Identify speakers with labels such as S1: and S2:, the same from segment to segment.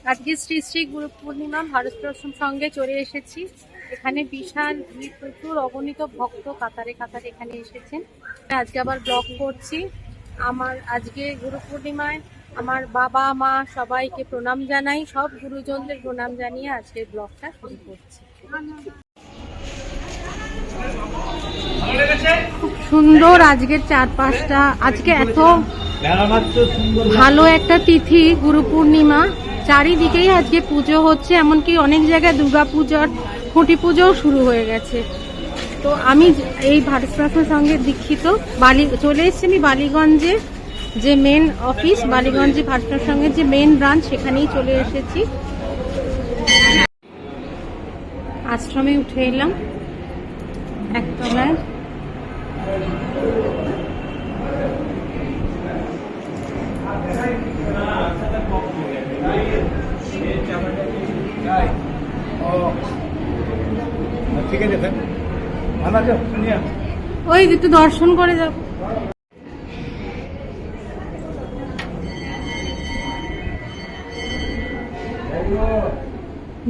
S1: আজকে শ্রী শ্রী গুরু পূর্ণিমা ভারত দর্শন সঙ্গে চলে এসেছি। এখানে বিশাল ভিড়, প্রচুর অগণিত ভক্ত কাতারে কাতারে এখানে এসেছেন। আজকে আবার ব্লগ করছি। আমার আজকে গুরু পূর্ণিমায় আমার বাবা মা সবাইকে প্রণাম জানাই, সব গুরুজনদের প্রণাম জানিয়ে আজকে ব্লগটা শুরু করছি। খুব সুন্দর আজকের চারপাশটা। আজকে এত ভালো একটা তিথি গুরু পূর্ণিমা, চারিদিকেই আজকে পুজো হচ্ছে, এমনকি অনেক জায়গায় দুর্গা পূজার খুঁটি পুজোও শুরু হয়ে গেছে। তো আমি এই ভারত দর্শন সঙ্গে দীক্ষিত চলে এসেছি আমি বালিগঞ্জে, যে মেন অফিস বালিগঞ্জে ভারত দর্শন সঙ্গের যে মেন ব্রাঞ্চ, সেখানেই চলে এসেছি। আশ্রমে উঠে এলাম একতলায়। ওই একটু দর্শন করে যাব।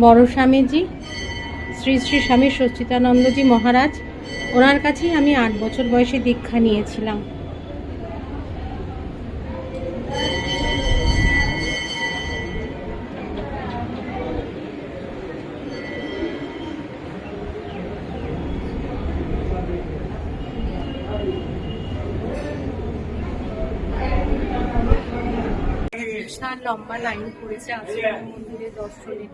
S1: বড় স্বামীজি শ্রী শ্রী স্বামী সচ্চিদানন্দজি মহারাজ, ওনার কাছেই আমি 8 বছর বয়সে দীক্ষা নিয়েছিলাম। বিশাল লম্বা লাইন পড়েছে আচার্য মন্দিরের দর্শনে,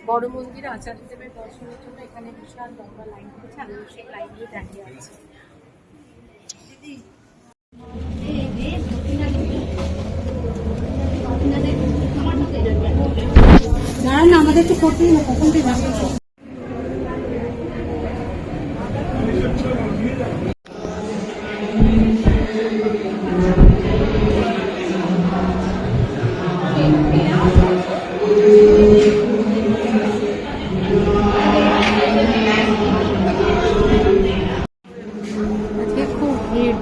S1: বড় মন্দির আচার্যদেবের দর্শনের জন্য এখানে বিশাল লম্বা লাইন পড়েছে। আমি সেই লাইন দিয়ে দাঁড়িয়ে আছি। দাঁড়ান, আমাদের তো করতেই না, কখন থেকে খুব ভিড়।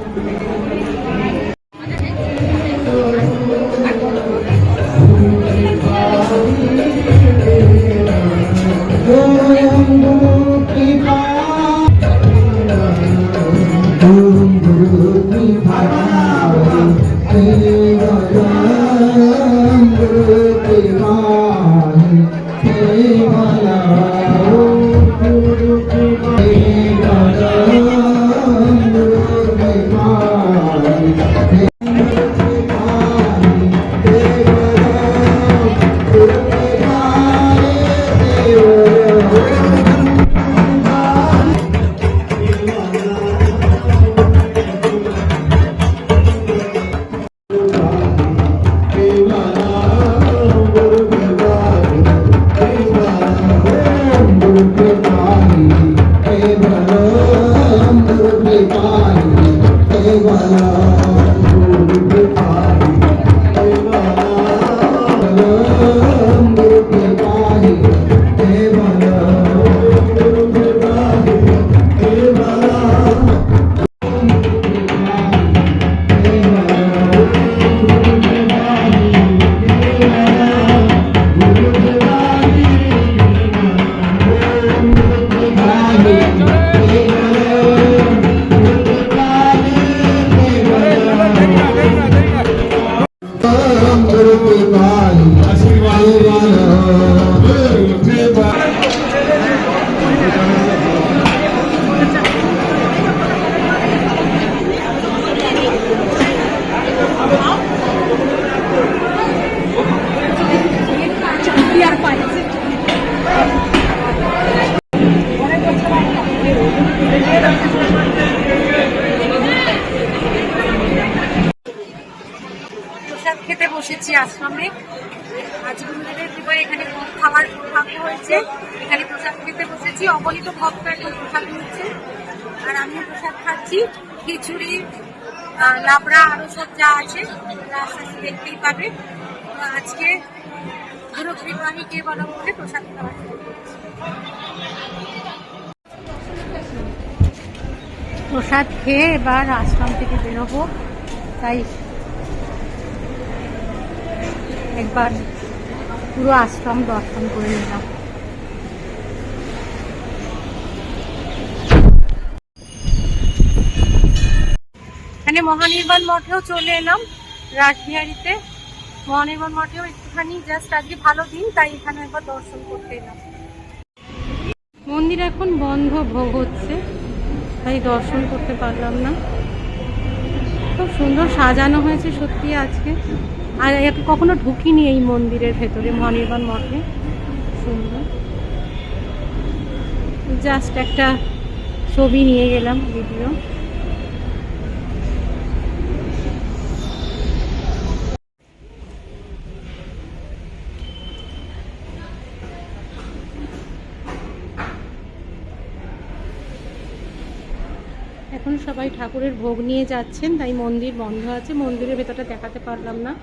S1: প্রসাদ খেতে বসেছি আশ্রমে। আজ গুরুদেবের কৃপায় এখানে খাওয়ার ভাগ্য হয়েছে। এখানে প্রসাদ খেতে বসেছি, অগণিত ভক্ত এখন প্রসাদ নিচ্ছে, আর আমিও প্রসাদ খাচ্ছি। খিচুড়ি, লাবড়া, আরো সব যা আছে আস্তে আস্তে দেখতেই পাবে। আজকে গুরু কৃপা আমি কে বলো বলে প্রসাদ খাওয়া শুরু করছি। প্রসাদ খেয়ে এবার আশ্রম থেকে বেরোবো, তাই একবার পুরো আশ্রম দর্শন করে নিলাম। এখানে মহানির্বাণ মঠেও চলে এলাম, রাসবিহারীতে। মহানির্বাণ মঠেও একটুখানি জাস্ট আজকে ভালো দিন, তাই এখানে একবার দর্শন করতে এলাম। মন্দির এখন বন্ধ, ভোগ হচ্ছে, তাই দর্শন করতে পারলাম না। খুব সুন্দর সাজানো হয়েছে সত্যি আজকে। আর কখনো ঢুকিনি এই মন্দিরের ভেতরে, মহানির্বাণ মঠে। সুন্দর, জাস্ট একটা ছবি নিয়ে গেলাম, ভিডিও। এখন সবাই ঠাকুরের ভোগ নিয়ে যাচ্ছেন, তাই মন্দির বন্ধ আছে। মন্দিরের ভেতরটা দেখাতে পারলাম না,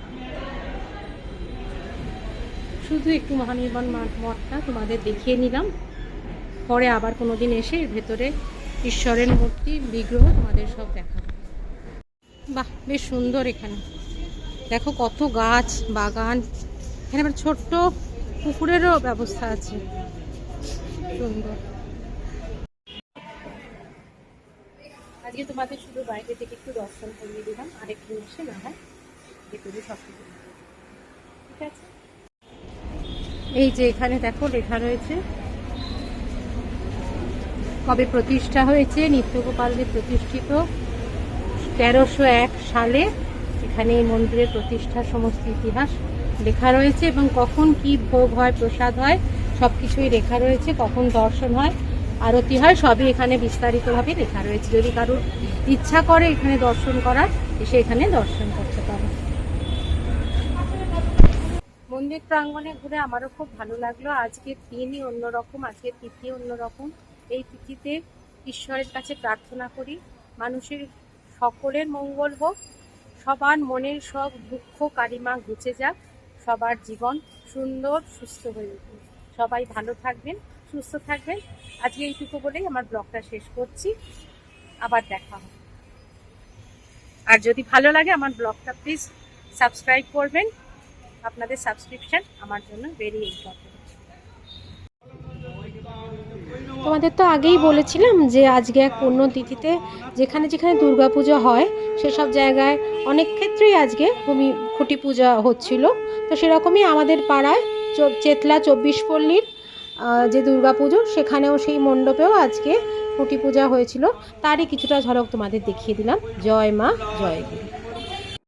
S1: শুধু একটু মহানির্বাণ মঠটা তোমাদের দেখিয়ে নিলাম। পরে আবার কোনোদিন এসে এর ভেতরে ঈশ্বরের মূর্তি, বিগ্রহ তোমাদের সব দেখাবো। বাহ, বেশ সুন্দর। এখানে দেখো কত গাছ, বাগান। এখানে আবার ছোট্ট পুকুরেরও ব্যবস্থা আছে, সুন্দর। আজকে তোমাদের শুধু বাইরে থেকে একটু দর্শন করিয়ে দিলাম, আরেকটু এসে না হয় ভেতরে সব কিছু, ঠিক আছে। এই যে এখানে দেখো লেখা রয়েছে কবে প্রতিষ্ঠা হয়েছে। নিত্যগোপালদেব প্রতিষ্ঠিত 1301 সালে। এখানে এই মন্দিরের প্রতিষ্ঠার সমস্ত ইতিহাস লেখা রয়েছে, এবং কখন কি ভোগ হয়, প্রসাদ হয়, সব কিছুই লেখা রয়েছে। কখন দর্শন হয়, আরতি হয়, সবই এখানে বিস্তারিতভাবে লেখা রয়েছে। যদি কারোর ইচ্ছা করে এখানে দর্শন করার, এসে এখানে দর্শন করতে পারে। মন্দির প্রাঙ্গণে ঘুরে আমারও খুব ভালো লাগলো। আজকের দিনই অন্যরকম, আজকের তিথি অন্যরকম। এই তিথিতে ঈশ্বরের কাছে প্রার্থনা করি মানুষের সকলের মঙ্গল হোক, সবার মনের সব দুঃখ কালিমা ঘুচে যাক, সবার জীবন সুন্দর সুস্থ হয়ে উঠুক। সবাই ভালো থাকবেন, সুস্থ থাকবেন। আজকে এইটুকু বলেই আমার ব্লগটা শেষ করছি। আবার দেখা হবে। আর যদি ভালো লাগে আমার ব্লগটা প্লিজ সাবস্ক্রাইব করবেন। আপনাদের সাবস্ক্রিপশন আমার জন্য ভেরি ইম্পর্টেন্ট। তোমাদের তো আগেই বলেছিলাম যে আজকে এক পুণ্যতিথিতে যেখানে যেখানে দুর্গাপূজা হয় সেসব জায়গায় অনেক ক্ষেত্রেই আজকে খুঁটি পূজা হচ্ছিল। তো সেরকমই আমাদের পাড়ায় চেতলা 24 পল্লীর যে দুর্গাপুজো, সেখানেও সেই মণ্ডপেও আজকে খুঁটি পূজা হয়েছিল। তারই কিছুটা ঝলক তোমাদের দেখিয়ে দিলাম। জয় মা, জয় গুরু।